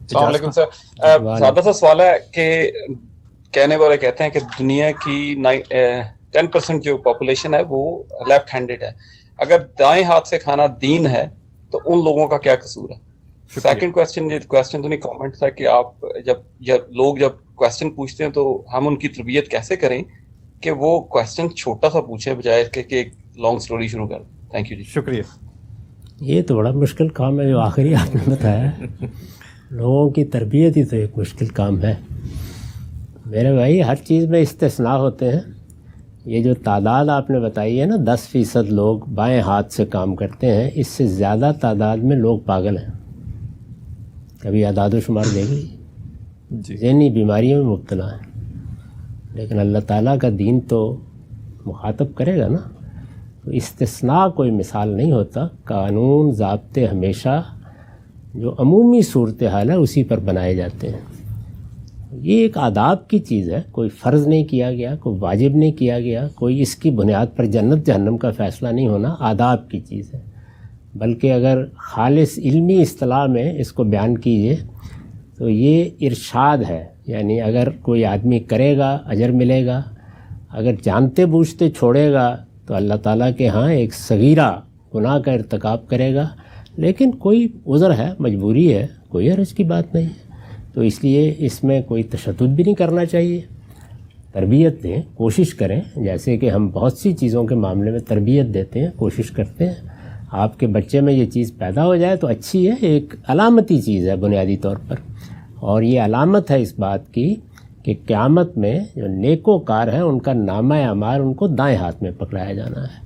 السلام علیکم سر. سادہ سا سوال ہے کہ کہنے والے کہتے ہیں کہ دنیا کی 10% جو پاپولیشن ہے وہ لیفٹ ہینڈڈ ہے. اگر دائیں ہاتھ سے کھانا دین ہے تو ان لوگوں کا کیا قصور ہے؟ سیکنڈ کوشچن تو نہیں کامنٹ تھا کہ آپ جب کوشچن پوچھتے ہیں تو ہم ان کی تربیت کیسے کریں کہ وہ کوشچن چھوٹا سا پوچھیں بجائے کہ ایک لانگ سٹوری شروع کر. تھینک یو جی. شکریہ. یہ تو بڑا مشکل کام ہے جو آخری آپ نے بتایا. لوگوں کی تربیت ہی تو ایک مشکل کام ہے میرے بھائی. ہر چیز میں استثناء ہوتے ہیں. یہ جو تعداد آپ نے بتائی ہے نا 10% لوگ بائیں ہاتھ سے کام کرتے ہیں, اس سے زیادہ تعداد میں لوگ پاگل ہیں. کبھی اعداد و شمار دے گی ذہنی بیماریوں میں مبتلا ہیں. لیکن اللہ تعالیٰ کا دین تو مخاطب کرے گا نا. تو استثناء کوئی مثال نہیں ہوتا. قانون ضابطے ہمیشہ جو عمومی صورتحال ہے اسی پر بنائے جاتے ہیں. یہ ایک آداب کی چیز ہے. کوئی فرض نہیں کیا گیا, کوئی واجب نہیں کیا گیا, کوئی اس کی بنیاد پر جنت جہنم کا فیصلہ نہیں ہونا. آداب کی چیز ہے. بلکہ اگر خالص علمی اصطلاح میں اس کو بیان کیجیے تو یہ ارشاد ہے. یعنی اگر کوئی آدمی کرے گا اجر ملے گا, اگر جانتے بوجھتے چھوڑے گا تو اللہ تعالیٰ کے ہاں ایک صغیرہ گناہ کا ارتکاب کرے گا. لیکن کوئی عذر ہے, مجبوری ہے, کوئی حرج کی بات نہیں ہے. تو اس لیے اس میں کوئی تشدد بھی نہیں کرنا چاہیے. تربیت دیں, کوشش کریں, جیسے کہ ہم بہت سی چیزوں کے معاملے میں تربیت دیتے ہیں, کوشش کرتے ہیں. آپ کے بچے میں یہ چیز پیدا ہو جائے تو اچھی ہے. ایک علامتی چیز ہے بنیادی طور پر, اور یہ علامت ہے اس بات کی کہ قیامت میں جو نیکوکار ہیں ان کا نامہ اعمال ان کو دائیں ہاتھ میں پکڑایا جانا ہے.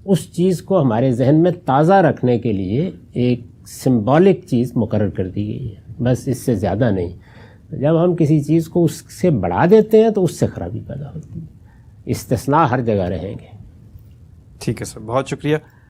اس چیز کو ہمارے ذہن میں تازہ رکھنے کے لیے ایک سمبولک چیز مقرر کر دی گئی ہے, بس اس سے زیادہ نہیں. جب ہم کسی چیز کو اس سے بڑھا دیتے ہیں تو اس سے خرابی پیدا ہوتی ہے. استثناء ہر جگہ رہیں گے. ٹھیک ہے سر, بہت شکریہ.